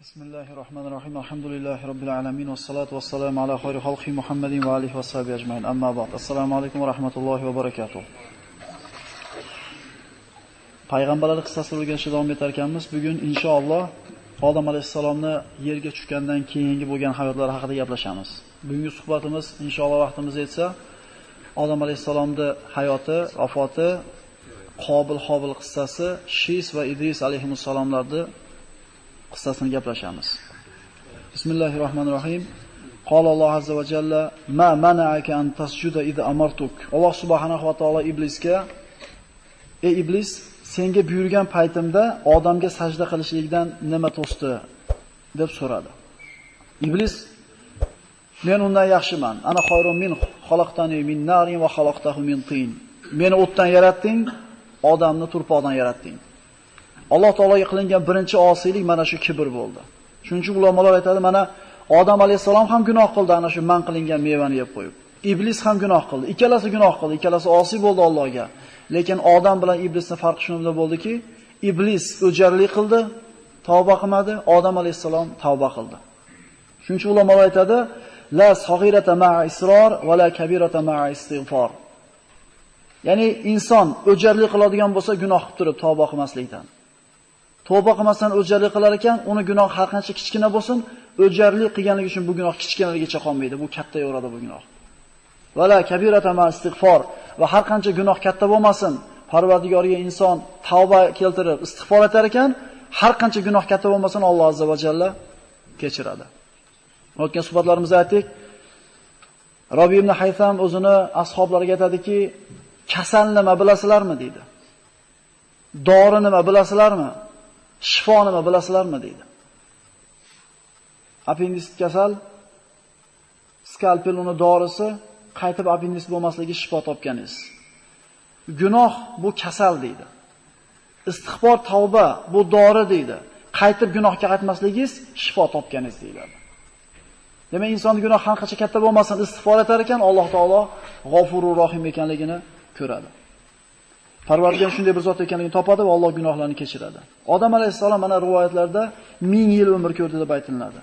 Bismillahirrahmanirrahim. Alhamdulillahi robbil alamin vassalatu vassalamu ala xayri xalqi Muhammadin va alihi va sahbihi ajmain. Amma ba'd. Assalomu alaykum va rahmatullohi va barakatuh. Payg'ambarlar qissasini o'rganishda davom etar ekanmiz. Bugun inshaalloh Odam alayhisalomni yerga tushgandan keyingi bo'lgan hayotlari haqida gaplashamiz. Bugungi suhbatimiz inshaalloh vaqtimiz yetsa Odam alayhisalomning hayoti, vafoti, Qobil qissasi, Shis va Idris alayhimussalomlarning qissasini gaplashamiz. Bismillahirrohmanirrohim. Qala Alloh azza va jalla: "Ma mana'aka an tasjuda idza amartuk." Alloh subhanahu va taolo iblisga: "Ey iblis, senga buyurgan paytimda odamga sajda qilishlikdan nima to'sdi?" deb so'radi. Iblis: "Men undan yaxshiman. Ana xayrun min xalaqtani min narin va xalaqtahu min tin." Meni o'tdan yaratding, odamni turpoqdan yaratding. Alloh taologa qilingan birinchi osiylik mana shu kibr bo'ldi. Shuning uchun ulamolar aytadi, mana Odam alayhisalom ham gunoh qildi, ana shu man qilingan mevani yeb qo'yib. Iblis ham gunoh qildi. Ikkalasi gunoh qildi, ikkalasi osiy bo'ldi Allohga. Lekin Odam bilan iblisning farqi shunda bo'ldiki, iblis o'jarlik qildi, tavba qilmadi, Odam alayhisalom tavba qildi. Shuning uchun ulamolar aytadi, la saghirata ma'a isror va la kabirata ma'a istig'for. Ya'ni inson o'jarlik qiladigan bo'lsa, gunoh qilib turib tavba qilmaslikdan. Tavba qilmasdan o'jarlik qilar ekan, uni gunoh har qancha kichkina bo'lsin, o'jarlik qilganligi uchun bu gunoh kichkinaligicha qolmaydi, bu kattayaveradi bu gunoh. Vala kabirata ma istig'for, va har qancha gunoh katta bo'lmasin, Parvardigoriga inson tavba keltirib istig'for etar ekan, har qancha gunoh katta bo'lmasin, Alloh azza va jalla kechiradi. O'tgan suhbatlarimizda aytdik, Robi ibn Haytham o'zini ashablariga aytadiki, kasal nima bilasizlarmi deydi. Dori nima bilasizlarmi? Shifo nima bilasizlarmi deydi. Appendisit kasal, skalpel uni dorisi, qaytib appendisit bo'lmasligi shifo topganingiz. Gunoh bu kasal deydi. Istig'for, tavba bu dori deydi. Qaytib gunohga qaytmasligingiz shifo topganingiz deyiladi. Demak, insonning gunoh har qancha katta bo'lmasin, istig'for etar ekan, Alloh taolo G'ofurur Rohim ekanligini ko'radi. Parvardigor shunday bir zot ekanligini topadi va Alloh gunohlarni kechiradi. Odam alayhisalom mana rivoyatlarda 1000 yil umr ko'rdi deb aytiladi.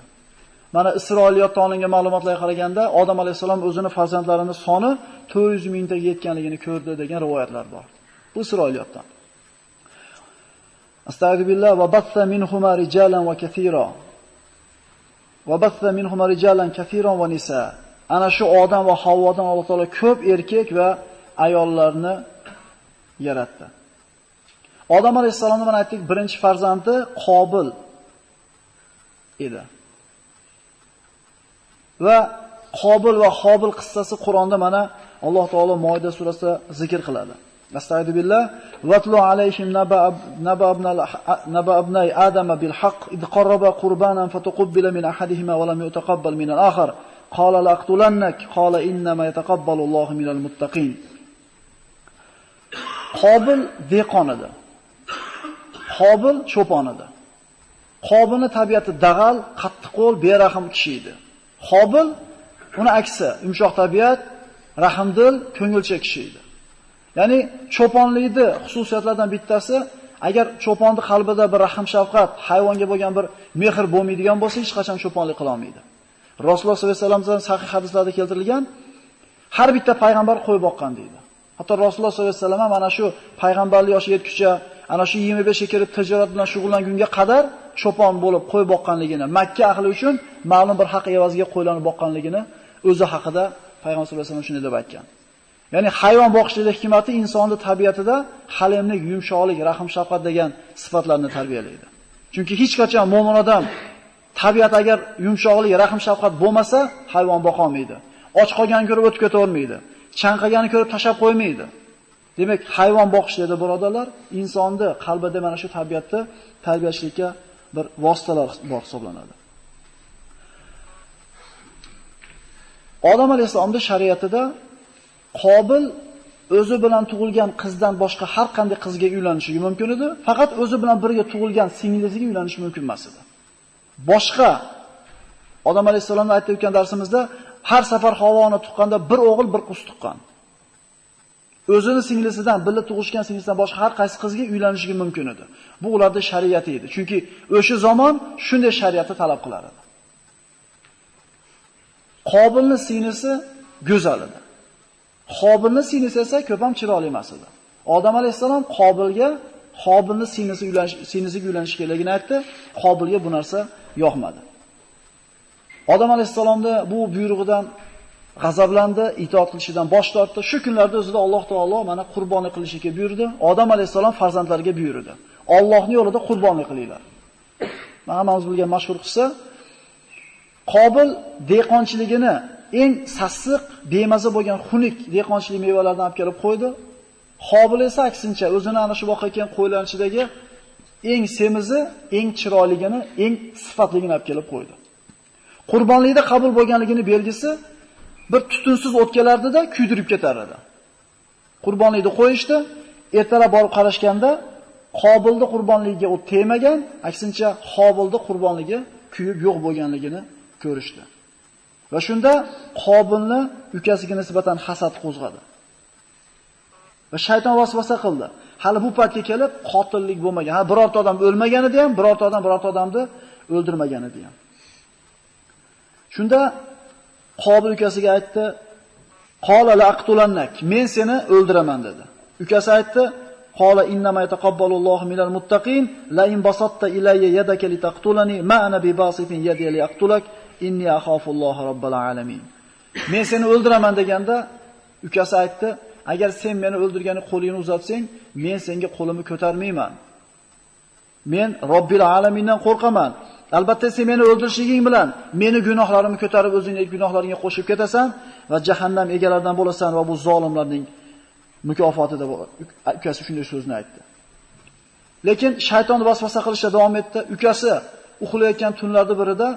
Mana Isroiliyotdan olingan ma'lumotlarga qaraganda Odam alayhisalom o'zini farzandlarining soni 400 mingtaga yetganligini ko'rdi degan rivoyatlar bor. Bu Isroiliyotdan. Astagfirullah va batha minhuma rijalan va kathira. Va batha minhuma rijalan kathiran va nisa. Ana shu Odam va Havvodan Alloh taolo ko'p erkak va ayollarni yaratdi. Odam alayhisalomni mana aytdik, birinchi farzandi Qobil edi. Va Qobil va Hobil qissasi Qur'onda mana Alloh taolo Moida surasida zikr qiladi. Astagfirullah vatlu alayhim naba ibnay adama bil haqq id qarraba qurbanan fatuqbila min ahadihima wa lam yutaqabbal min al-akhar qala laqtulannak qala inna ma yataqabbalu Allohu minal muttaqin. Qobil dehqon edi. Qobil cho'pon edi. Qobilning tabiati dag'al, qattiqqo'l, berahm kishi edi. Qobil uni aksi, yumshoq tabiat, rahmdil, ko'ngilcha kishi edi. Ya'ni cho'ponlikning xususiyatlaridan bittasi, agar cho'ponning qalbida bir rahm shafqat, hayvonga bo'lgan bir mehr bo'lmaydigan bo'lsa, hech qachon cho'ponlik qila olmaydi. Rasululloh sollallohu alayhi vasallamdan sahih hadislarda keltirilgan, har bitta payg'ambar qo'y boqqan deydi. Hatto Rasululloh sollallohu alayhi vasallam mana shu payg'ambarlik yoshiga yetguncha, ana shu 25 ga kirib tijorat bilan shug'ullangunga qadar cho'pon bo'lib qo'y boqqanligini, Makka ahli uchun ma'lum bir haq evaziga qo'ylarni boqqanligini o'zi haqida payg'ambar sollallohu alayhi vasallam shunday deb aytgan. Ya'ni hayvon boqishlik hikmati insonning tabiatida halimlik, yumshoqlik, rahm shafqat degan sifatlarni tarbiyalaydi. Chunki hech qachon mo'min odam tabiat agar yumshoqlik, rahm shafqat bo'lmasa, hayvon boqa olmaydi. Och qolgan ko'rib o'tib ketavermaydi. Chanqagani ko'rib tashab qo'ymaydi. Demak, hayvon boqishlikda birodarlar, insonni qalbida mana shu tabiatni tarbiyalashlikka bir vositalar bor hisoblanadi. Odam alayhisolamning shariatida Qobil o'zi bilan tug'ilgan qizdan boshqa har qanday qizga uylanishi mumkin edi, faqat o'zi bilan birga tug'ilgan singlisiga uylanishi mumkin emas edi. Boshqa Odam alayhisolamni aytib o'tgan darsimizda har safar Havvoni tuqqanda bir o'g'il, bir qiz tuqqan. o'zini singlisidan, birga tug'ishgan singlisidan boshqa har qaysi qizga uylanishi mumkin edi. Bu ularning shariati edi. Chunki o'sha zamon shunday shariatni talab qilar edi. Qobilning singlisi go'zal edi. Qobilning singlisi esa ko'p ham chiroyli emas edi. Odam alayhisalom Qobilning singlisiga uylanish kerakligini aytdi. Qobilga bu narsa yoqmadi. Odam alayhisalomda bu buyrug'idan g'azablandi, itoat qilishidan bosh tortdi. Shu kunlarda o'zida Alloh taolo mana qurbonlik qilishga buyurdi. Odam alayhisalom farzandlariga buyurdi. Allohning yo'lida qurbonlik qilinglar. Hammamiz bilgan mashhur qissa. Qobil dehqonchiligini eng sassiq, bemaza bo'lgan xunuk dehqonchilik mevalardan olib kelib qo'ydi. Qobil esa aksincha o'zini ana shu boqayotgan qo'ylar ichidagi eng semizi, eng chiroyligini, eng sifatligini olib kelib qo'ydi. Qurbonlikda qabul bo'lganligini belgisi bir tutunsiz o'tkalardida kuydirib ketar edi. Qurbonlikni qo'yishdi, ertalab borib qarashganda Qobilning qurbonligiga o't tegmagan, aksincha Qobilning qurbonligi kuyib yo'q bo'lganligini ko'rishdi. Va shunda Qobilni ukasiga nisbatan hasad qo'zg'adi. Va shayton vasvasa qildi. Hali bu paytga kelib qotillik bo'lmagan. Ha, birorta odam o'lmagan edi ham, birorta odamni o'ldirmagan edi ham. Shunda Qobil ukasiga aytdi: "Qala la aqtulannak." Men seni o'ldiraman dedi. Ukasi aytdi: "Qala innama yataqabbalullohu minal muttaqin, la in basatta ilayya yadaka litaqtulani ma ana bi basitin yadi li aqtulak inni axafulloha robbal alamin." Men seni o'ldiraman deganda ukasi aytdi: "Agar sen meni o'ldirgani qo'lingni uzatsang, men senga qo'limni ko'tarmayman. Men Robbil alamindan qo'rqaman. Albatta sen meni o'ldirishing bilan meni gunohlarimni ko'tarib o'zingning gunohlaringga qo'shib ketasan va jahannam egalaridan bo'lasan va bu zolimlarning mukofotida." Ukasi shunday so'zni aytdi. Lekin shayton vasvasa qilishda davom etdi. Ukasi uxlayotgan tunlarda birida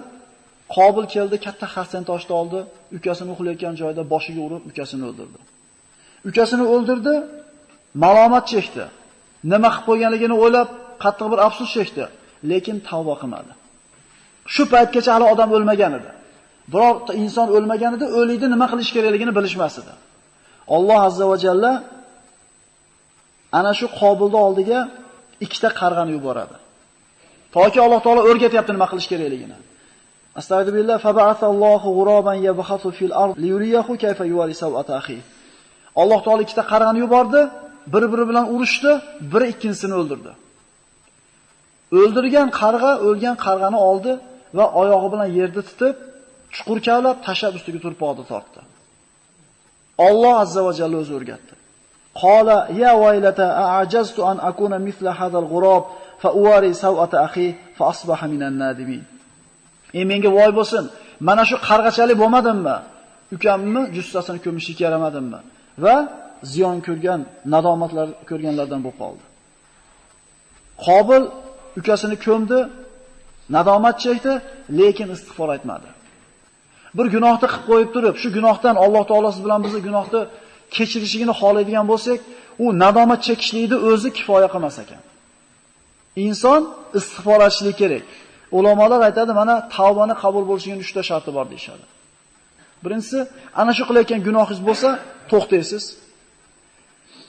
Qobil keldi, katta xarsan toshni oldi, ukasini uxlayotgan joyida boshiga urib ukasini o'ldirdi. Ukasini o'ldirdi, malomat chekdi. Nima qilib qo'yganligini o'ylab, qattiq bir afsus chekdi, lekin tavba qilmadi. Shu paytgacha hali odam o'lmagan edi. Birorta inson o'lmagan edi, o'likni nima qilish kerakligini bilishmas edi. Alloh azza va jalla ana shu Qobilning oldiga ikkita qarg'ani yuboradi. Toki Alloh taolo o'rgatyapti nima qilish kerakligini. Astagfirullah fa ba'athallohu g'uraban yabhathu fil ard liyuriyahu kayfa yuwari sawata akhi. Alloh taolo ikkita qarg'ani yubordi, bir-biri bilan urushdi, biri ikkinchisini o'ldirdi. O'ldirgan qarg'a o'lgan qarg'ani oldi va oyog'i bilan yerda tutib, chuqur kavlab, tashlab ustiga turpoqni tortdi. Alloh azza va jalla o'zi o'rgatdi. Qala ya waylata a'jaztu an akuna mithla hadal g'urab fa uwari sawata akhi fa asbaha minan nadimin. Menga voy bo'lsin, mana shu qarg'achalik bo'lmadimmi? Ukamni jussasini ko'mishga yaramadimmi? Va ziyon ko'rgan, nadomatlar ko'rganlardan bo'lib qoldi. Qobil ukasini ko'mdi, nadomat chekdi, lekin istig'for aytmadi. Bir gunohni qilib qo'yib turib, shu gunohdan Alloh taolo siz bilan bizni gunohni kechirishligini xohlaydigan bo'lsak, u nadomat chekishlikni o'zi kifoya qilmas ekan. Inson istig'for etishlik kerak. Ulamolar aytadi, mana tavbani qabul bo'lishining 3 ta sharti bor deyshadi. Birinchisi, ana shu qilayotgan gunohingiz bo'lsa, to'xtaysiz.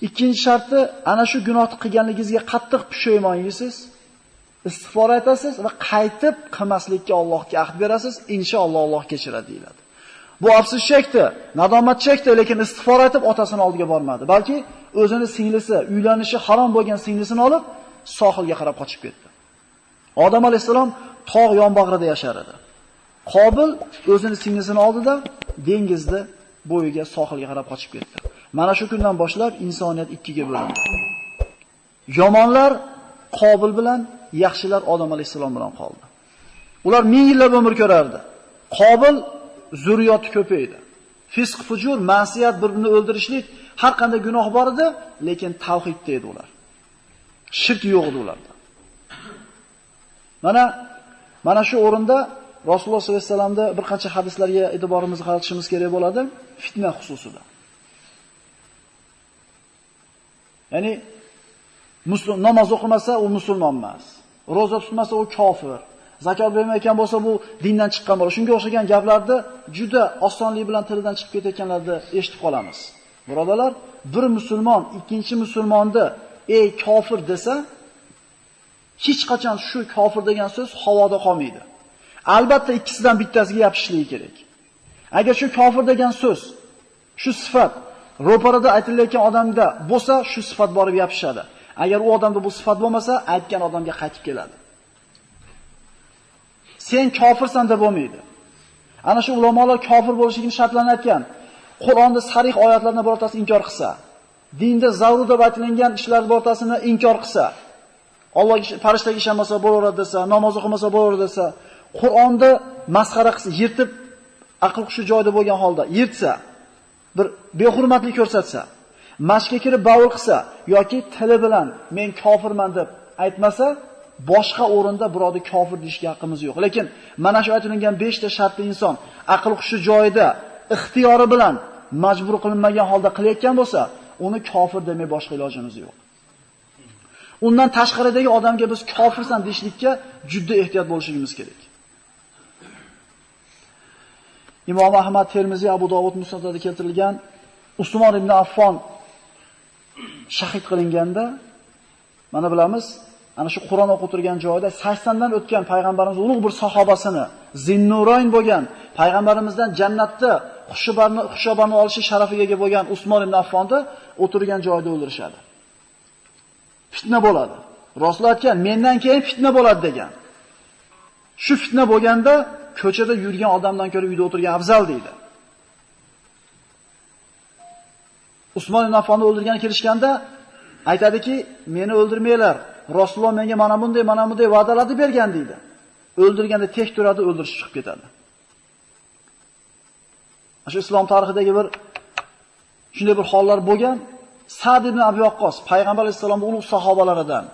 Ikkinchi sharti, ana shu gunohni qilganligingizga qattiq pushaymon yeysiz, istig'for aytasiz va qaytib qilmaslikka Allohga ahd berasiz, inshaalloh Alloh kechiradi deyiladi. Bu afsus chekdi, nadomat chekdi, lekin istig'for aytib otasini oldiga bormadi, balki o'zini singlisi, uylanishi harom bo'lgan singlisini olib sohilga qarab qochib ketdi. Odam alayhisalom tog' yonbag'rida yashar edi. Qobil o'zini singlisini oldida dengizda bo'yiga sohilga qarab qochib ketdi. Mana shu kundan boshlab insoniyat ikkiga bo'lindi. Yomonlar Qobil bilan, yaxshilar Odam alayhisalom bilan qoldi. Ular 1000 yillab umr ko'rardi. Qobil zurriyoti ko'paydi. Fisq, fujur, ma'siyat, bir-birini o'ldirishlik, har qanday gunoh bor edi, lekin tavhidda edi ular. Shirk yo'q edi ularda. Mana shu o'rinda Rasululloh sollallohu alayhi vasallamda bir qancha hadislarga e'tiborimizni qaratishimiz kerak bo'ladi, fitna xususida. Ya'ni namoz o'qimasa u musulmon emas. Roza tutmasa u kofir. Zakot bermayotgan bo'lsa bu dindan chiqqan bo'lar. Shunga o'xshagan gaplarni juda osonlik bilan tilidan chiqib ketayotganlarni eshitib qolamiz. Birodalar, bir musulmon ikkinchi musulmonni ey kofir desa, hech qachon shu kofir degan so'z havoda qolmaydi. Albatta ikkisidan bittasiga yopishishligi kerak. Agar shu kofir degan so'z, shu sifat ro'parada aytilayotgan odamda bo'lsa, shu sifat borib yopishadi. Agar u odamda bu sifat bo'lmasa, aytgan odamga qaytib keladi. Sen kofirsan deb bo'lmaydi. Ana shu ulamolar kofir bo'lishligini shartlarini aytgan. Qur'onda sarih oyatlarni birortasini inkor qilsa, dinda zarur deb aytilgan ishlar birortasini inkor qilsa, Allohga farishtaga ishonmasa bo'laveradi desa, namoz o'qimasa bo'laveradi desa, Qur'onni masxara qilsa, yirtib aql hushi joyida bo'lgan holda yirtsa, bir behurmatlik ko'rsatsa, mashqqa kirib bavul qilsa yoki tili bilan men kofirman deb aytmasa, boshqa o'rinda birovni kofir deyishga haqqimiz yo'q. Lekin mana shu aytilgan 5 ta shartli inson aql hushi joyida, ixtiyori bilan majbur qilinmagan holda qilayotgan bo'lsa, uni kofir demay boshqa ilojimiz yo'q. Undan tashqaridagi odamga biz kofirsan deyishlikka juda ehtiyot bo'lishimiz kerak. Imom Ahmad, Termiziy, Abu Dovud musnadida keltirilgan Usmon ibn Affon shahid qilinganda, mana bilamiz, ana shu Qur'on o'qib turgan joyda 80 dan o'tgan payg'ambarimiz ulug' bir sahobasini, Zinnurayn bo'lgan, payg'ambarimizdan jannatda xushobarni olishi sharafiga ega bo'lgan Usmon ibn Affonni o'tirgan joyda o'ldirishadi. Fitna bo'ladi. Rasul aytgan, mendan keyin fitna bo'ladi degan. Shu fitna bo'lganda ko'chada yurgan odamdan ko'ra uyda o'tirgan afzal deydi. Usmon ibn Affonni o'ldirgani kelishganda aytadiki, meni o'ldirmanglar. Rasululloh menga mana bunday va'dalarni bergan deydi. O'ldirganda tek turadi, o'ldirib chiqib ketadi. Shu islom tarixidagi bir shunday bir hollar bo'lgan. Sa'd ibn Abi Waqqos, payg'ambar alayhisolamning ulug' sahobalaridan,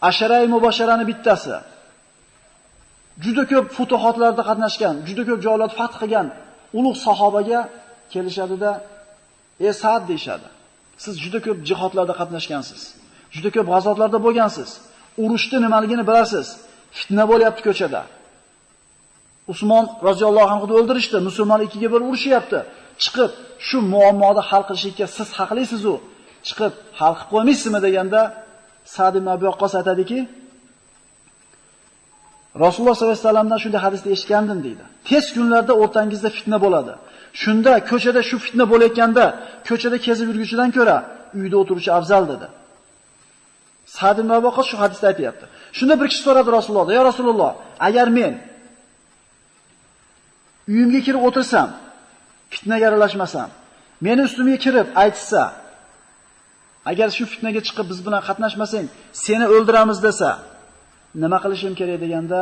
Asharai mubasharani bittasi. Juda ko'p futuhotlarda qatnashgan, juda ko'p joylarda fath qilgan ulug' sahobaga kelishadida, "Ey Sa'd" deyshadi. Siz juda ko'p jihodlarda qatnashgansiz. Juda ko'p g'azotlarda bo'lgansiz. Urushda nimaligini bilasiz. Fitna bo'lyapti ko'chada. Usmon roziyallohu anhu o'ldirishdi, musulmon ikkiga bir urushyapti. Chiqib shu muammoni hal qilishga siz haqlisiz-ku. Chiqib hal qilib qo'ymaysizmi deganda Sa'd ibn Abi Waqqos aytadiki, Rasululloh sollallohu alayhi vasallamdan shunday hadisni eshitgandim deydi. Tez kunlarda o'rtangizda fitna bo'ladi. Shunda ko'chada shu fitna bo'layotganda, ko'chada kezib yurguchidan ko'ra uyda o'tiruvchi afzal dedi. Sa'd ibn Abi Waqqos shu hadisda aytayapti. Shunda bir kishi so'radi Rasulullohdan, "Ya Rasululloh, agar men uyimga kirib o'tirsam, fitnaga aralashmasam, meni ustimga kirib aytsa, agar shu fitnaga chiqib biz bilan qatnashmasang, seni o'ldiramiz desa, nima qilishim kerak?" deganda,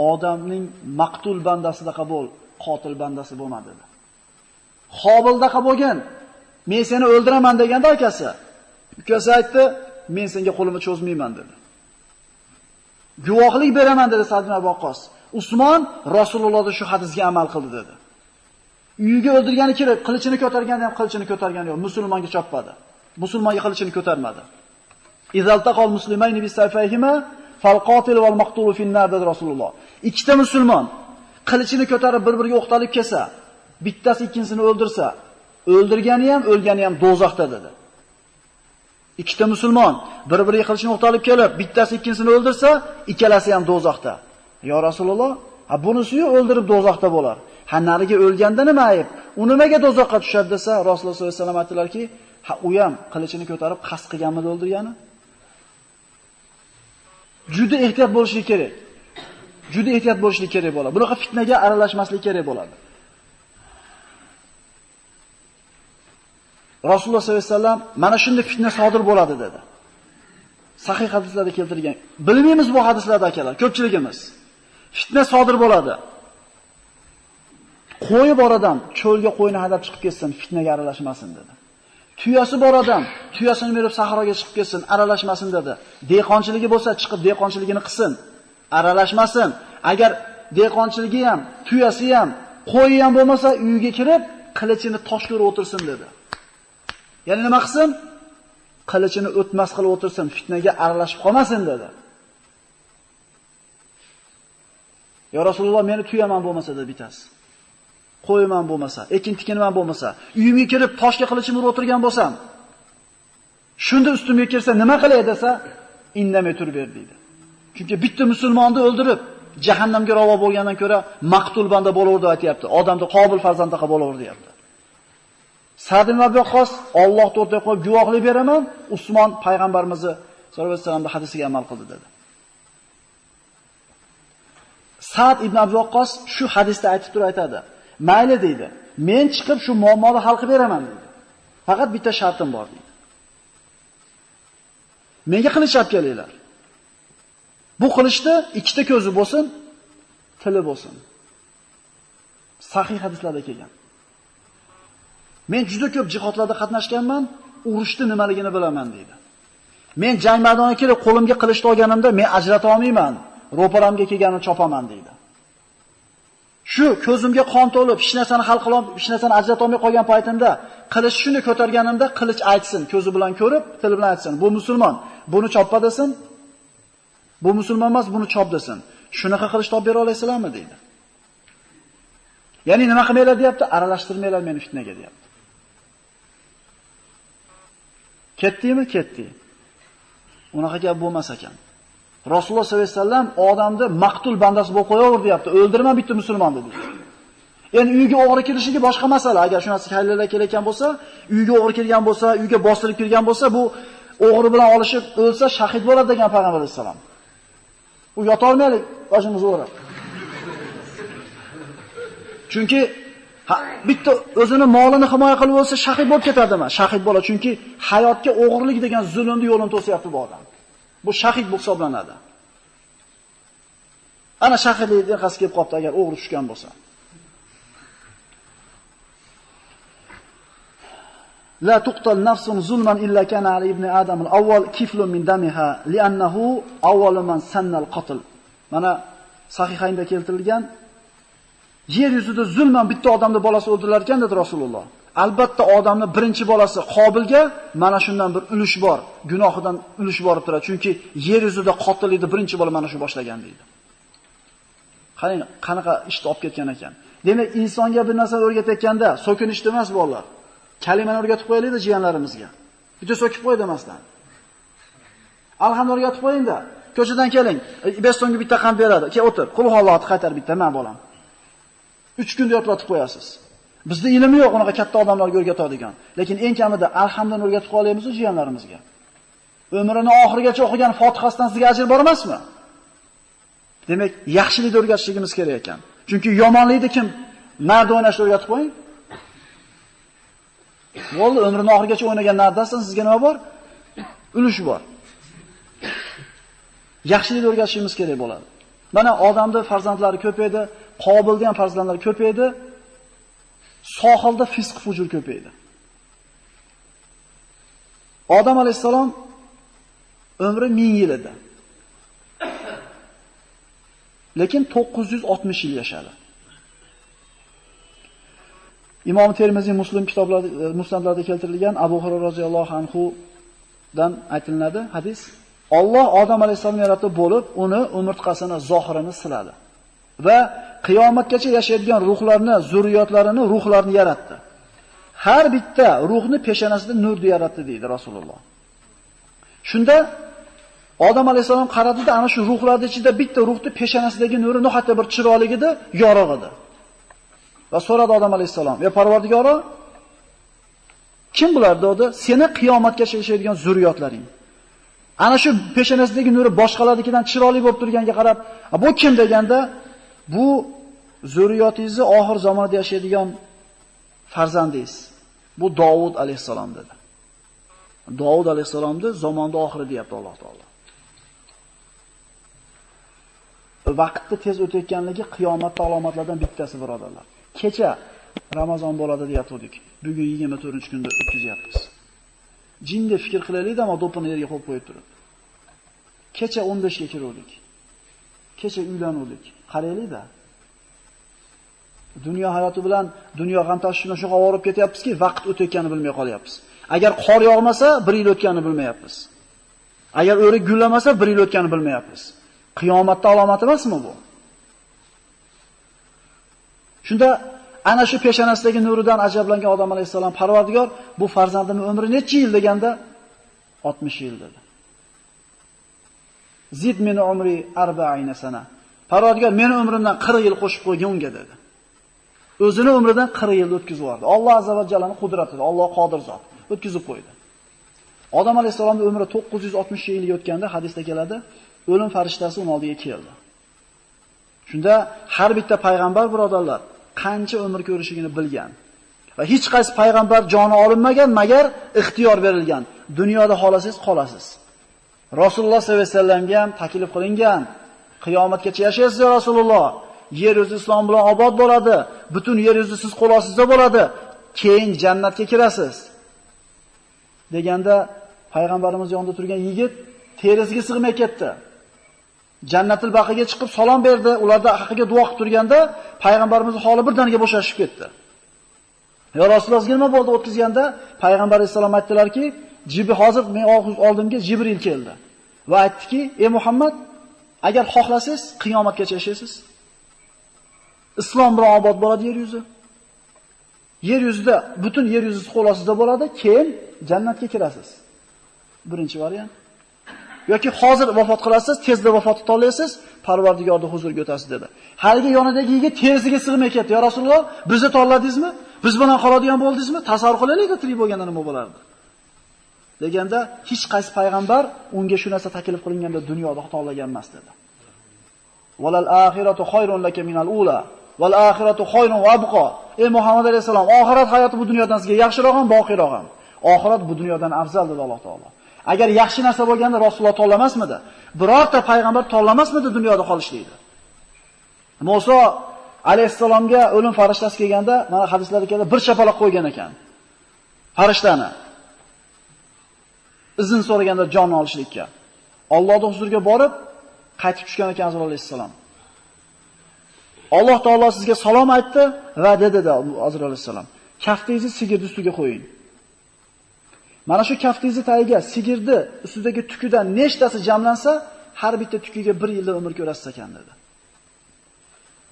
"Odamning maqtul bandasidaqa bo'l, qotil bandasi bo'lma" dedi. Qobildaqa bo'lgan, "Men seni o'ldiraman" deganda akasi, ukasi aytdi, "Men senga qo'limni cho'zmayman" dedi. "Guvohlik beraman" dedi Sa'd ibn Abi Waqqos. Usmon Rasulullohning shu hadisga amal qildi dedi. Uyiga o'ldirgani kirib, qilichini ko'targanda ham qilichini ko'targani yo'q, musulmonga chopmadi. Musulmonga qilichini ko'tarmadi. "Izaltaqal muslimayni bisayfayhima falqatil val maqtul fin-nar" dedi Rasululloh. Ikkita musulmon qilichini ko'tarib bir-biriga o'qtalib kelsa, bittasi ikkinchisini o'ldirsa, o'ldirgani ham, o'lgani ham do'zaxda dedi. Ikkita musulmon bir-biriga qilichini o'qtalib kelib, bittasi ikkinchisini o'ldirsa, ikkalasi ham do'zaxda. "Ya Rasululloh, bunisi-yu o'ldirib do'zaxda bo'lar. Ha nariga o'lganda nima ayb? U nimaga do'zaxga tushadi?" desa, Rasululloh sollallohu alayhi vasallam aytdilarki, "Ha u ham qilichini ko'tarib qasd qilganmidi o'ldirgani?" Juda ehtiyot bo'lishlik kerak. Juda ehtiyot bo'lishlik kerak bo'ladi. Bunaqa fitnaga aralashmaslik kerak bo'ladi. Rasululloh sollallohu alayhi vasallam mana shunday fitna sodir bo'ladi dedi. Sahih hadislarda keltirilgan. Bilmaymiz bu hadislarda akalar, ko'pchiligimiz. Fitna sodir bo'ladi. Qo'yi bor odam cho'lga qo'yni hadab chiqib ketsin, fitnaga aralashmasin dedi. Tuyasi bor odam tuyasini berib sahroga chiqib ketsin, aralashmasin dedi. Dehqonchiligi bo'lsa chiqib dehqonchiligini qilsin, aralashmasin. Agar dehqonchiligi ham, tuyasi ham, qo'yi ham bo'lmasa, uyiga kirib qilichini toshlarib o'tirsin dedi. Ya'ni nima qilsin? Qilichini o'tmas qilib o'tirsin, fitnaga aralashib qolmasin dedi. "Ya Rasululloh, meni tuyaman bo'lmasa" dedi bittasi. qo'yman bo'lmasa, ekin tikinman bo'lmasa, uyimga kirib toshga qilichim urib o'tirgan bo'lsam, shunda ustimga kelsa nima qilay desa, indamay turib ber deydi. Chunki bitta musulmonni o'ldirib, jahannamga ravo bo'lgandan ko'ra maqtul banda bo'laverdi aytayapti. Odamni qobil farzandaqa bo'laverdi deyapti. Sa'd ibn Abi Waqqos Alloh to'rtay qo'yib guvohlik beraman, Usmon payg'ambarimizni sollallohu alayhi vasallamning hadisiga amal qildi dedi. Sa'd ibn Abi Waqqos shu hadisda aytib turib aytadi. Mayli deydi. Men chiqib shu muammoni hal qilib beraman deydi. Faqat bitta shartim bor deydi. Menga qilich olib kelinglar. Bu qilichda ikkita ko'zi bo'lsin, tili bo'lsin. Sahih hadislarda kelgan. Men juda ko'p jihodlarda qatnashganman, urushni nimaligini bilaman deydi. Men jang maydoniga kelib qo'limga qilichni olganimda men ajrata olmayman. Ro'paramga kelganini chopaman deydi. Shu ko'zimga qon to'lib, hech narsani hal qilib, hech narsani ajrata olmay qolgan paytimda qilich shuni ko'targanimda qilich aytsin, ko'zi bilan ko'rib, tili bilan aytsin. Bu musulmon, buni choppa desin. Bu musulmon emas, buni chop desin. Shunaqa qilish topib bera olasizlarmi deydi. Ya'ni nima qilmaylar deyapti? Aralashtirmaylar meni fitnaga deyapti. Ketdimi? Ketdi. Unaqa gap bo'lmas ekan. Rasululloh sollallohu alayhi vasallam odamni maqtul bandasi bo'lib qo'yaver deyapti. O'ldirma bitta musulmonni deydi. Endi uyga o'g'ri kirishligi boshqa masala. Agar shunasi haylarlar kelayotgan bo'lsa, uyga o'g'ri kirgan bo'lsa, uyga bostirib kirgan bo'lsa, bu o'g'ri bilan olishib o'lsa shahid bo'ladi degan payg'ambar vasallam. U yota olmaylik, boshimizni o'rab. Chunki bitta o'zini molini himoya qilib olsa shahid bo'lib ketadimi? Shahid bo'ladi, chunki hayotga o'g'rilik degan zulmni yo'lini to'syapti bu odam. Bu shahid bo'lib hisoblanadi. Ana shahidlik qasd kelib qopti agar o'g'ri tushgan bo'lsa. La tuqtal nafsun zulman illa kana ali ibn Adam al-awwal kiflun min damiha li'annahu awwalu man sanna al-qatl. Mana sahihaynda keltirilgan yer yuzida zulman bitta odamning bolasi o'ldirilar ekan dedi Rasululloh. Albatta odamning birinchi bolasi Qobilga mana shundan bir ulush bor, gunohidan ulush borib turadi. Chunki yer yuzida qotillikni birinchi bola mana shu boshlagan deydi. Qarang, qanaqa ishni olib ketgan ekan. Demak, insonga bir narsa o'rgatayotganda so'kinishdi emas bolalar. Kalimani o'rgatib qo'yaylik-da jiyanlarimizga. Bitta so'kib qo'y demasdan. Alhamdulillah o'rgatib qo'ying-da. Ko'chadan keling, 5 so'mga bitta qand beradi. Kel o'tir, qulhuvallohni qaytar bitta, men bolam. 3 kunda yotlatib qo'yasiz. Bizda ilmi yo'q unaqa katta odamlarga o'rgatadigan. Lekin eng kamida alhamdulillah o'rgatib qo'yamiz jiyanlarimizga. Umrini oxirigacha o'qigan Fotihasidan sizga ajr bor emasmi? Demak, yaxshilikni o'rgatishligimiz kerak ekan. Chunki yomonlikni kim narda o'ynashni o'rgatib qo'ying. Bo'ldi, umrini oxirigacha o'ynagan nardasan, sizga nima bor? Ulush bor. Yaxshilikni o'rgatishimiz kerak bo'ladi. Mana odamning farzandlari ko'paydi, Qobilda ham farzandlar ko'paydi. Sohilda fisq fujur ko'paydi. Odam alayhisalom umri 1000 yil edi. Lekin 960 yil yashadi. Imom Termiziy Muslim kitoblarida, musnadlarda keltirilgan Abu Hurayra roziyallohu anhu dan aytiladi hadis. Alloh Odam alayhisalomni yaratib bo'lib, uni umurtqasini, zohirini siladi va qiyomatgacha yashaydigan ruhlarni, zurriyotlarini, ruhlarini yaratdi. Har bitta ruhni peshonasida nurni yaratdi deydi Rasululloh. Shunda Odam alayhisalom qaradida ana shu ruhlarning ichida bitta ruhni peshonasidagi nuri nihoyatda bir chiroyli edi, yorug' edi. Va so'radi Odam alayhisalom: "Ey Parvardigoro, kim bular?" dedi. "Seni qiyomatgacha yashaydigan zurriyotlaring." Ana shu peshonasidagi nuri boshqalarnikidan chiroyli bo'lib turganga qarab, "Bu kim?" deganda, "Bu zurriyotingizni oxir zamonda yashaydigan farzandingiz. Bu Davud alayhisalom" dedi. Davud alayhisalomni zamonda oxiri deyapti Alloh taolo. Vaqtni tez o'tayotganligi qiyomat alomatlaridan bittasi birodarlar. Kecha Ramazon bo'ladi deyatdik. Bugun 24-kunda o'tkazyapmiz. Jinda fikr qilaylik-da, ammo do'pini yerga qo'yib qo'yib turib. Kecha 15 ga kirdik. Kecha uylandik. Qaraylik-da. Dunyo hayoti bilan dunyo g'am tashvishini shu qavorib ketyapmizki, vaqt o'tayotganini bilmay qolyapmiz. Agar qor yog'masa, 1 yil o'tganini bilmayapmiz. Agar o'rik gullamasa, 1 yil o'tganini bilmayapmiz. Qiyomatning alomati emasmi bu? Shunda ana shu peshonasidagi nuridan ajablangan Odam alayhisalom, Parvardigor, bu farzandimning umri necha yil deganda 60 yil dedi. Zid meni umri 40 sana. Parvardigor meni umrimdan 40 yil qo'shib qo'ygan unga dedi. O'zini umridan 40 yil o'tkazib yubordi. Alloh azza va jallaning qudratida, Alloh qodir zot o'tkazib qo'ydi. Odam alayhisalomning umri 960 yilga o'tganda hadisda keladi, o'lim farishtasi uning oldiga keldi. Shunda har bitta payg'ambar birodarlar qancha umr ko'rishligini bilgan va hech qaysi payg'ambar joni olinmagan magar ixtiyor berilgan. Dunyoda xolasiz qolasiz. Rasululloh sollallohu alayhi vasallamga ham taklif qilingan. Qiyomatgacha yashaysiz ya Rasululloh. Yer yuzi islom bilan obod bo'ladi. Butun yer yuzi siz qo'l ostida bo'ladi. Keyin jannatga kirasiz. Deganda payg'ambarimiz yonida turgan yigit terisiga sig'may ketdi. Jannatul baqiga chiqib salom berdi. Ularda haqiga duo qilib turganda payg'ambarimiz holi birdaniga bo'shashib ketdi. Ya Rasululloh nima bo'ldi o'tkazganda payg'ambar alayhisalom aytdilarki, hozir men oldimga Jibril keldi va aytdiki, ey Muhammad, agar xohlasangiz qiyomatgacha yashaysiz. Islom bilan obod bo'ladi yer yuzi. Yer yuzida butun yer yuzi qo'l ostida bo'ladi, keyin jannatga kirasiz. Birinchi variant. Yoki hozir vafot qilasiz, tezda vafot eta olasiz, Parvardigorning huzuriga o'tasiz dedi. Haligi yonidagi yigit terisiga sig'may ketdi. Ya Rasululloh, bizni tanladingizmi? Biz bilan qoladigan bo'ldingizmi? Tasavvur qilaylik-da, tirik bo'lganda nima bo'lardi? Deganda hech qaysi payg'ambar unga shu narsa taklif qilinganda dunyoda tanlagan emas dedi. Valal axiratu xoyrun laka minal ula. Val axiratu xoyrun va abqa. Ey Muhammad alayhisalom, oxirat hayoti bu dunyodan sizga yaxshiroq ham, boqiyroq ham. Oxirat bu dunyodan afzal dedi Alloh taolo. Agar yaxshi narsa bo'lganda Rasululloh tanlamasmidi? Birorta payg'ambar tanlamasmidi dunyoda qolishlikni? Musa alayhisalomga o'lim farishtasi kelganda, mana hadislarda keladi, bir chapaloq qo'ygan ekan. Farishtani izn so'raganda jonni olishlikka. Allohning huzuriga borib qaytib tushgan ekan Azroil alayhisalom. Alloh taolo sizga salom aytdi va dedi Azroil alayhisalom, kaftingizni sigirning ustiga qo'ying. Mana shu kaftingizni tagiga sigirni ustidagi tukidan nechtasi jamlansa, har bitta tukiga 1 yilda umr ko'rasiz ekan dedi.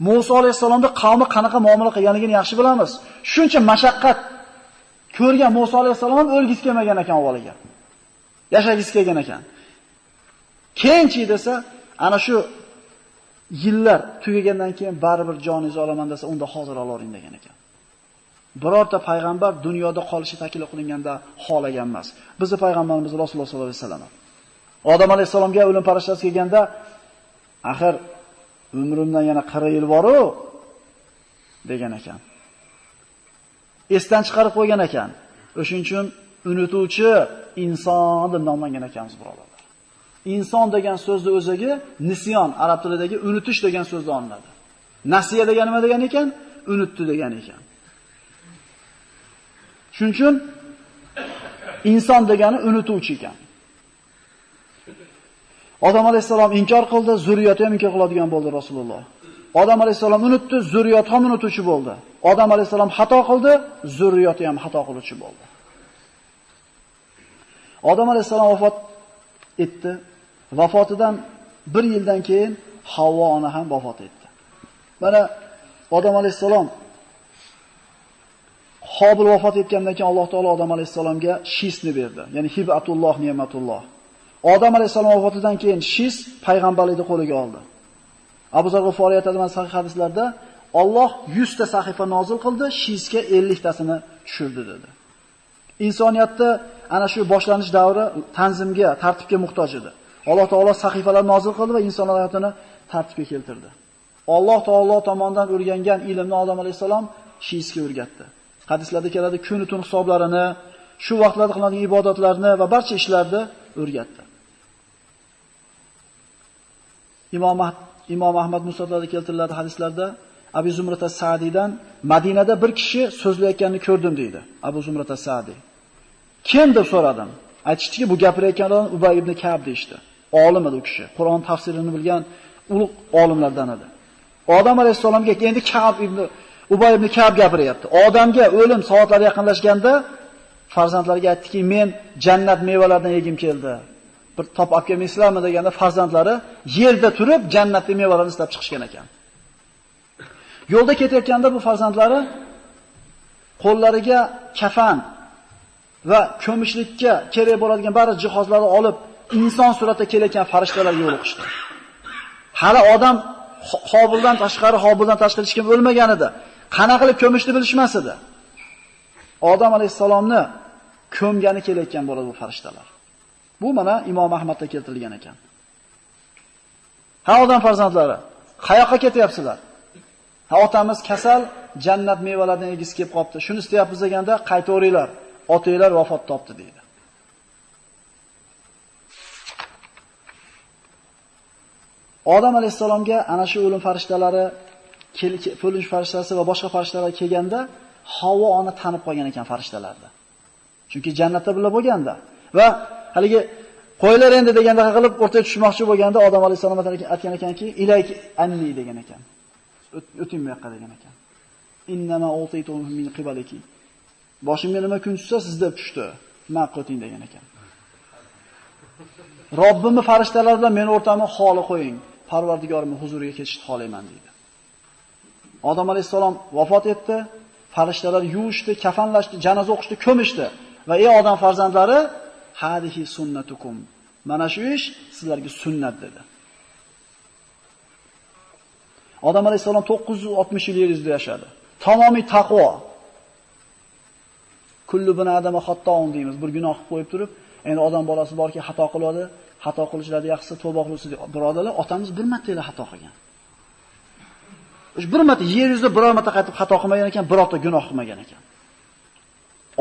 Musa alayhisalomning qavmi qanaqa muomala qilganligini yaxshi bilamiz. Shuncha mashaqqat ko'rgan Musa alayhisalom ham o'lgisi kelmagan ekan avvaliga. Yashagisi kelgan ekan. Keyinchi desa, ana shu yillar tugagandan keyin baribir joningizni olaman desa, unda hozir olavering degan ekan. Birorta payg'ambar dunyoda qolishi taklif qilinganda xolagan emas. Bizning payg'ambarimiz Rasululloh sollallohu alayhi vasallam. Odam alayhisalomga o'lim farishtasi kelganda, axir umrimdan yana 40 yil bor-ku degan ekan. Esdan chiqarib qo'ygan ekan. O'shuning uchun unutuvchi inson deb nomlangan ekanmiz, birodarlar. Inson degan so'zni o'ziga nisyon, arab tilidagi unutish degan so'zdan olinadi. Nasiya degani nima degan ekan? Unutdi degan ekan. Shuning uchun inson degani unutuvchi ekan. Odam alayhisalom inkor qildi, zurriyati ham inkor qiladigan bo'ldi Rasululloh. Odam alayhisalom unutdi, zurriyati ham unutuvchi bo'ldi. Odam alayhisalom xato qildi, zurriyati ham xato qiluvchi bo'ldi. Odam alayhisalom vafot etdi. Vafotidan 1 yildan keyin Havvo ona ham vafot etdi. Mana Odam alayhisalom Qobil vafot etgandan keyin Alloh taolo Odam alayhisalomga shisni berdi. Ya'ni hibatulloh, ne'matulloh. Odam alayhisalom vafotidan keyin shis payg'ambarlikni qo'liga oldi. Abu Zar G'iforiy aytadi, mana sahih hadislarda Alloh 100 ta sahifa nozil qildi, shisga 50 tasini tushirdi dedi. Insoniyatda ana shu boshlanish davri tanzimga, tartibga muhtoj edi. Alloh taolo sahifalar nozil qildi va inson hayotini tartibga keltirdi. Alloh taolo tomonidan o'rgangan ilmni Odam alayhisalom shisga o'rgatdi. Hadislarda keladi, kun tun hisoblarini, shu vaqtlarda qiladigan ibodatlarni va barcha ishlarni o'rgatdi. Imom Ahmad Musnadlarda keltiriladi hadislarda Abu Zumrat as-Sa'didan Madinada bir kishi so'zlayotganini ko'rdim deydi. Abu Zumrat as-Sa'di. Kim deb so'radim. Aytishdiki, bu gapirayotgan Ubay ibn Ka'b deydi. Olim edi u kishi. Qur'on tafsirini bilgan ulug' olimlardan edi. Odam alayhisalomga endi Ubay ibn Ka'b gapiryapti. Odamga o'lim soatlari yaqinlashganda farzandlariga aytdiki, men jannat mevalaridan yegim keldi. Bir top olib kelmaysizlarmi deganda farzandlari yerda turib jannatning mevalarini istab chiqishgan ekan. Yo'lda ketayotganda bu farzandlari qo'llariga kafan va ko'mishlikka kerak bo'ladigan barcha jihozlarni olib, inson suratida kelayotgan farishtalarga yo'liqishdi. Hali odam Qobildan tashqari hech kim o'lmagan edi. Qana qilib ko'mishni bilishmas edi. Odam alayhisalomni ko'mgani kelayotgan bo'ladi bu farishtalar. Bu mana Imom Ahmadda keltirilgan ekan. Ha odam farzandlari, qayoqqa ketyapsizlar? Ha otamiz kasal, jannat mevalaridan yegisi kelib qopti. Shuni istayapmiz deganda qaytaveringlar. Otanglar vafot topdi deydi. Odam alayhisalomga ana shu o'lim farishtalari, o'lim farishtasi va boshqa farishtalar kelganda Havvo ona tanib qolgan ekan farishtalarni. Chunki jannatda birga bo'lganda va haligi qo'ylar endi deganda qilib o'rtaga tushmoqchi bo'lganda Odam alayhisalom aytgan ekanki, ilayki anni degan ekan. O'ting bu yoqqa degan ekan. Innama utaytum min qibaliki. Boshimga nima kun tushsa sizda tushdi. Men qo'ting degan ekan. Robbimni farishtalar bilan meni o'rtamga xoli qo'ying. Parvardigorimning huzuriga ketishni xohlayman deydi. Odam alayhisalom vafot etdi. Farishtalar yuvishdi, kafanlashdi, janoza o'qishdi, ko'mishdi va ey odam farzandlari, hadihi sunnatukum. Mana shu ish sizlarga sunnat dedi. Odam alayhisalom 960 yil yer yuzida yashadi. Tamomiy taqvo. Kullu bani adama xattoun deymiz. Bir gunoh qilib qo'yib turib, endi odam bolasi borki, xato qiladi, xato qilishlarni yaxshisi tavba qilsin. Birodarlar, otamiz bir marta xato qilgan. Bir marta yer yuzida biror marta qaytib xato qilmagan ekan, birorta gunoh qilmagan ekan.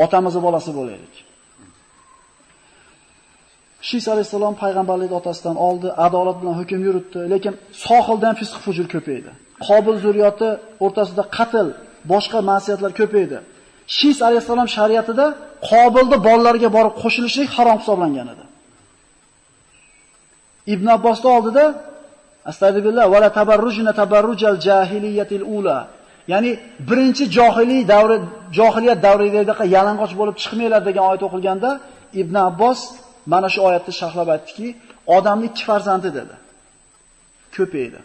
Otamizning bolasi bo'laylik. Shis alayhisalom payg'ambarlik otasidan oldi, adolat bilan hukm yuritdi, lekin sohildan fisq fujur ko'paydi. Qobil zurriyoti o'rtasida qatl, boshqa ma'siyatlar ko'paydi. Shis alayhisalom shariatida Qobilni bolalarga borib qo'shilishlik harom hisoblangan edi. Ibn Abbosning oldida astagfirullah va la tabarrujna tabarrujal jahiliyatil ula. Ya'ni birinchi johiliyat davridagidaqa yalang'och bo'lib chiqmanglar degan oyat o'qilganda Ibn Abbos mana shu oyatni sharhlab aytdiki, odamning ikki farzandi dedi. Ko'paydi.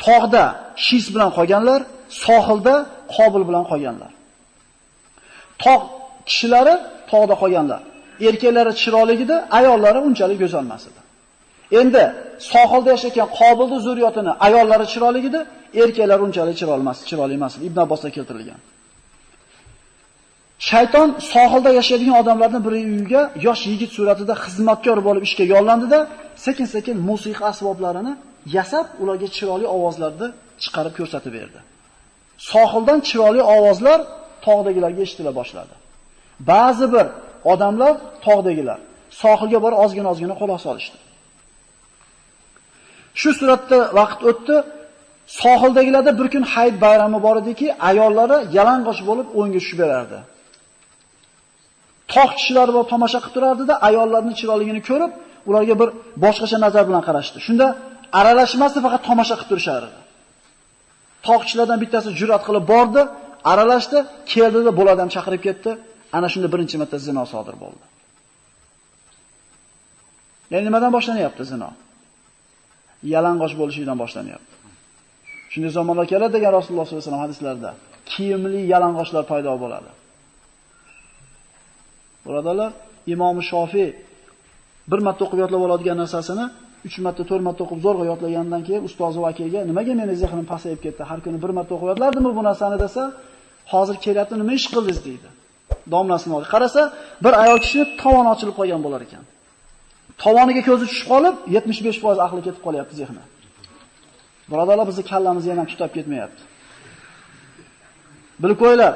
Tog'da Shis bilan qolganlar, sohilda Qobil bilan qolganlar. Tog' kishilari tog'da qolganlar. Erkaklari chiroyligida, ayollari unchalik go'zal emas edi. Endi sohilda yashagan Qobilning zurriyotini ayollari chiroyligida, erkaklari unchalik chiroyli emas. Ibn Abbosda keltirilgan. Shayton sohilda yashaydigan odamlarning bir uyiga yosh yigit suratida xizmatkor bo'lib ishga yollandida, sekin-sekin musiqa asboblarini yasab, ularga chiroyli ovozlarni chiqarib ko'rsatib berdi. Sohildan chiroyli ovozlar tog'dagilarga eshitila boshladi. Ba'zi bir odamlar tog'dagilar sohilga borib ozgina quloq solishdi. Shu suratda vaqt o'tdi. Sohildagilarda bir kun hayit bayrami bor ediki, ayollari yalang'och bo'lib o'yinga tushib berardi. Tog' kishilari bo'lib tomosha qilib turardi-da, ayollarning chiroyligini ko'rib, ularga bir boshqacha nazar bilan qarashdi. Shunda aralashmasdi, faqat tomosha qilib turishardi. Tog' kishilardan bittasi jur'at qilib bordi, aralashdi, keldi-da bo'ladam chaqirib ketdi. Ana shunda birinchi marta zino sodir bo'ldi. Ya'ni nimadan boshlanyapti zino? Yalang'och bo'lishidan boshlanyapti. Shunday zamonlar keladi degan Rasululloh sollallohu alayhi vasallam hadislarida. Kiyimli yalang'ochlar paydo bo'ladi. Birodarlar, Imom Shofiy bir marta o'qib yotlab oladigan narsasini 3 marta, 4 marta o'qib zo'rg'a yodlagandan keyin ustozi va akaga nimaga meni zehnim pasayib ketdi? Har kuni bir marta o'qib yodlardimmi bu narsani desa, hozir kelyapti, nima ish qildingiz deydi. Domlasini oldi. Qarasa, bir ayol kishi tovoni ochilib qolgan bo'lar ekan. Tovoniga ko'zi tushib qolib, 75% aqli ketib qolyapti zehni. Birodarlar, bizning kallamiz yana tutab ketmayapti. Bilib qo'yinglar,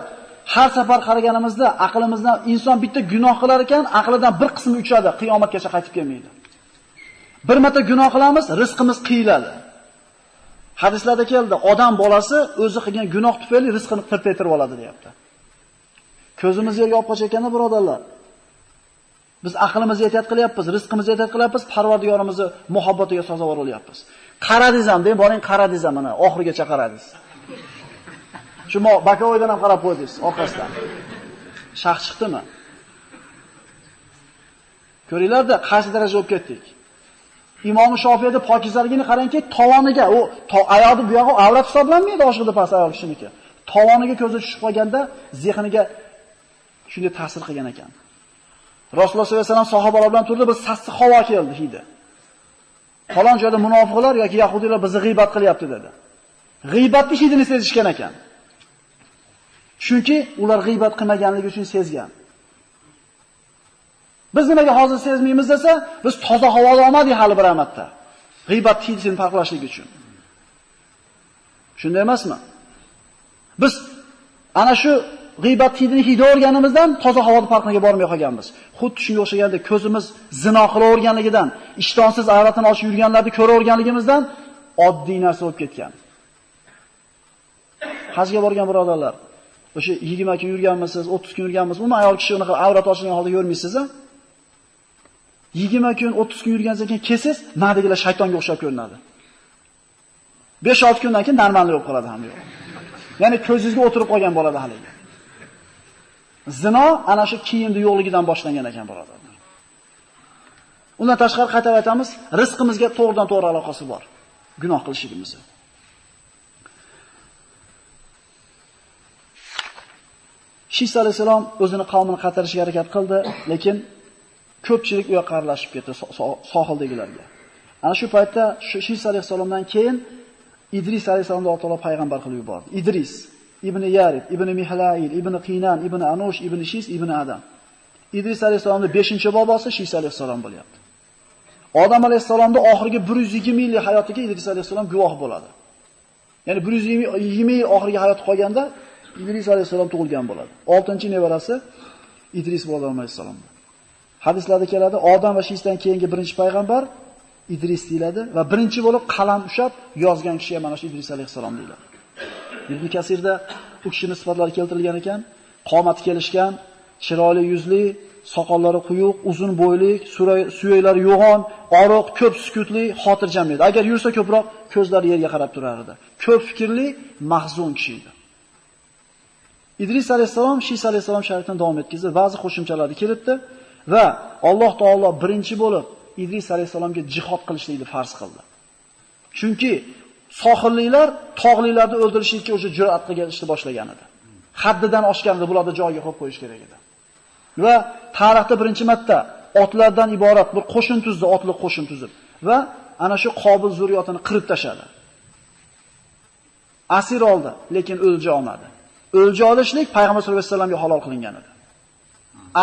har safar qaraganimizda aqlimizdan inson bitta gunoh qilar ekan, aqlidan bir qismi uchadi, qiyomatgacha qaytib kelmaydi. Bir marta gunoh qilamiz, rizqimiz qiyiladi. Hadislarda keldi, odam bolasi o'zi qilgan gunoh tufayli rizqini tirtaytirib oladi, deyapti. Ko'zimiz yerga olib qochayotganda, birodarlar, biz aqlimizni ehtiyot qilyapmiz, rizqimizni ehtiyot qilyapmiz, Parvardigorimizning muhabbatiga sazovor bo'lyapmiz. Qaradingiz ham, deng, boring qaradingiz ham, mana oxirigacha qaradingiz. Shu Bakovoydan ham qarab qo'ydingiz orqasidan. Shax chiqdimi? Ko'ringlar-da, qaysi daraja olib ketdik. Imom Shofiyda pokizligini qarangki, tovoniga, u oyoqni bu yog'i avrat hisoblanmaydi, oshiqda past oyoq kishiniki. Tovoniga ko'zi tushib qolganda zehniga shunday ta'sir qilgan ekan. Rasululloh sollallohu alayhi vasallam sahobalar bilan turdi, bir sassiq havo keldi hidi. Falon joyda munofiqlar yoki yahudiylar bizni g'iybat qilyapti dedi. G'iybatni hidini sezishgan ekan. Chunki ular g'iybat qilmaganligi uchun sezgan. Biz nimaga hozir sezmaymiz desa, biz toza havoda olmadik hali bir amatda. G'iybat hidini farqlashlik uchun. Shunday emasmi? Biz ana shu g'iybat hidini hidi o'rganimizdan toza havoda farqiga bormay qolganmiz. Xuddi shunga o'xshaganda ko'zimiz zino qilaverganligidan, ishtonsiz avratini ochib yurganlarni ko'raverganligimizdan oddiy narsa bo'lib ketgan. Hajga borgan birodarlar, o'sha 20 kun yurganmisiz, 30 kun yurganmisiz, umuman ayol kishi unaqa avrat ochilgan holda ko'rmaysiz-a? 20 kun, 30 kun yurganingizdan keyin kelsiz, nadigilar shaytonga o'xshab ko'rinadi. 5-6 kundan keyin normal bo'lib qoladi ham yo'q. Ya'ni ko'zingizga o'tirib qolgan bo'ladi haligi. Zino ana shu kiyimni yo'qligidan boshlangan ekan birodarlar. Undan tashqari qaytarib aytamiz, rizqimizga to'g'ridan-to'g'ri aloqasi bor. Gunoh qilishimiz. Shis alayhisalom o'zini qavmini qaytarishga harakat qildi, lekin ko'pchilik u yoqqa aralashib ketdi sohildagilarga. Ana shu paytda Shis alayhisalomdan keyin Idris alayhisalomni Alloh taolo payg'ambar qilib yubordi. Idris ibn Yarib, ibn Mihlail, ibn Qinan, ibn Anush, ibn Shis, ibn Adam. Idris alayhisalomning 5-bobosi Shis alayhisalom bo'lyapti. Odam alayhisalomning oxirgi 120 yillik hayotiga Idris alayhisalom guvoh bo'ladi. Ya'ni 120 yil oxirgi hayoti qolganda Idris alayhisalom tug'ilgan bo'ladi. 6-nevarasi Idris bo'ladi alayhisalom. Hadislarda keladi, Odam va Shisdan keyingi birinchi payg'ambar Idris deyiladi va birinchi bo'lib qalam ushlab yozgan kishi ham mana shu Idris alayhisalom deyiladi. Ibn Kasirda u kishining sifatlari keltirilgan ekan, qomati kelishgan, chiroyli yuzli, soqollari quyuq, uzun bo'yli, suyaklari yo'g'on, oriq, ko'p sukutli, xotirjam edi. Agar yursa ko'proq ko'zlari yerga qarab turar edi. Ko'p fikrli, mahzun kishi edi. Idris alayhisalom Shis alayhisalom shariatini davom etkazdi, ba'zi qo'shimchalarni kiritdi va Alloh taolo birinchi bo'lib Idris alayhisalomga jihad qilishlikni farz qildi. Chunki sohilliklar tog'lilarni o'ldirishga o'sha jur'at qilishni boshlagan edi. Haddidan oshganda bularni joyiga qo'yib qo'yish kerak edi. Va tarixda birinchi marta otlardan iborat bir qo'shin tuzdi, otliq qo'shin tuzib va ana shu Qobil zurriyotini qirib tashladi. Asir oldi, lekin o'lja olmadi. O'lja olishlik payg'ambar sollallohu alayhi vasallamga halol qilingan edi.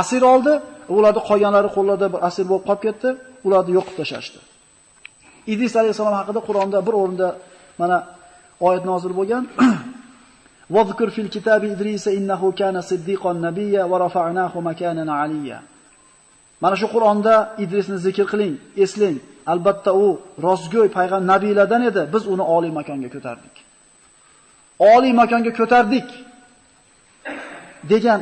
Asir oldi, ularni qolganlari qo'llarda bir asir bo'lib qolib ketdi, ularni yo'qib tashlashdi. Idris alayhisalom haqida Qur'onda bir o'rinda mana oyat nozil bo'lgan. Vazkur fil kitabi Idris innahu kana siddiqan nabiyya va rafa'nahu makanan aliyya. Mana shu Qur'onda Idrisni zikr qiling, eslang. Albatta u rostgo'y payg'ambar nabiylardan edi. Biz uni oliy makonga ko'tardik. Oliy makonga ko'tardik degan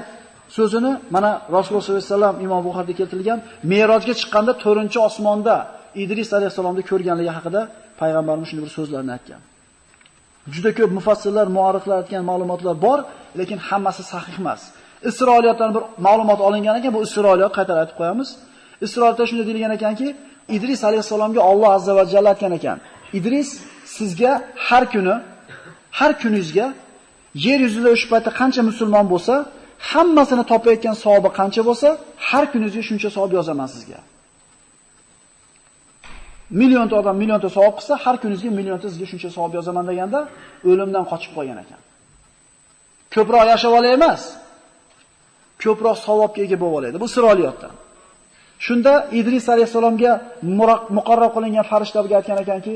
so'zini mana Rasululloh sollallohu alayhi vasallam Imom Buxoriyda keltirilgan Me'rojga chiqqanda 4-osmonda Idris alayhisalomni ko'rganligi haqida payg'ambarimiz shunday bir so'zlarni aytgan. Juda ko'p mufassirlar, muarrixlar aytgan ma'lumotlar bor, lekin hammasi sahih emas. Isroiliyotdan bir ma'lumot olingan ekan, bu Isroiliyot qaytarib aytib qo'yamiz. Isroilda shunday deyilgan ekanki, Idris alayhisalomga Alloh azza va jalla aytgan ekan: "Idris, sizga har kuningizga yer yuzida o'sha paytda qancha musulmon bo'lsa, hammasini topayotgan savobi qancha bo'lsa, har kuningizga shuncha savob yozaman sizga." Millionta odam millionta savob qilsa, har kuningizga millionta sizga shuncha savob yozaman deganda o'limdan qochib qolgan ekan. Ko'proq yashab olay emas, ko'proq savobga ega bo'lib olaydi. Bu Isroiliyotdan. Shunda Idris alayhisalomga muqarrar qilingan farishtalarga aytgan ekanki,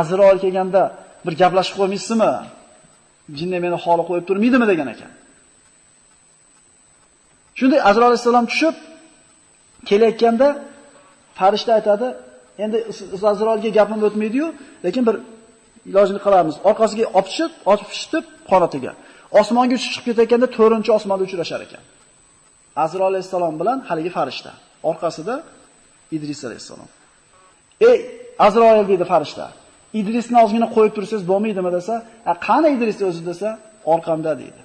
Azroil kelganda bir gaplashib qo'ymaysizmi? Jinni meni holi qo'yib turmaydimi degan ekan. Shunda Azroil alayhisalom tushib kelayotganda farishta aytadi, endi Azroilga gapim o'tmaydi-yu, lekin bir ilojini qilamiz. Orqasiga opishib qanotiga. Osmonga chiqib ketayotganda 4-osmonda uchrashar ekan. Azroil alayhisalom bilan haligi farishta. Orqasida Idris alayhisalom. "Ey Azroil" dedi farishta. "Idrisni ozgina qo'yib tursangiz bo'lmaydimi?" desa, "Qani Idris o'zi?" desa, "Orqamda" deydi.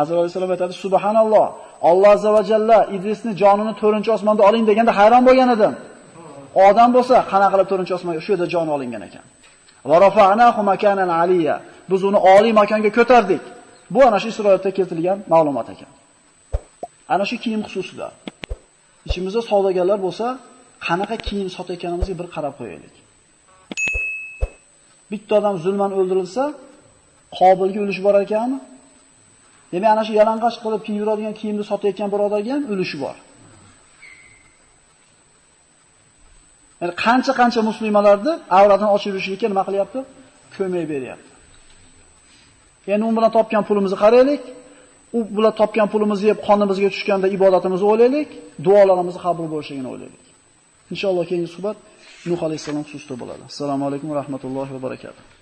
Azroil alayhisalom aytadi, "Subhanalloh, Alloh azza va jalla Idrisni jonini 4-osmonda oling deganda hayron bo'lgan edim. Odam bo'lsa, qanaqa qilib 4-osmonga shu yerda jon olingan ekan. Va rafa'nahu makanan aliyya. Biz uni oliy makonga ko'tardik. Bu ana shu Isroilda keltirilgan ma'lumot ekan. Ana shu kiyim xususida. Ichimizda savdogarlar bo'lsa, qanaqa kiyim sotayotganimizga bir qarab qo'yaylik. Bitta odam zulman o'ldirilsa, Qobilga ulush bor ekanmi? Demak, ana shu yalang'och qilib kiyib yuradigan kiyimni sotayotgan birodarga ham ulushi bor. Yani qancha musulmonlarni avratini ochib yurishlikka nima qilyapti? Ko'mak beryapti. Endi u bilan topgan pulimizni qaraylik. U bilan topgan pulimizni yeb qonimizga tushganda ibodatimizni o'ylaylik, duolarimiz qabul bo'lishini o'ylaylik. Inshaalloh keyingi suhbat Nuh alayhisalom xususida bo'ladi. Assalomu alaykum va rahmatullohi va barakatuh.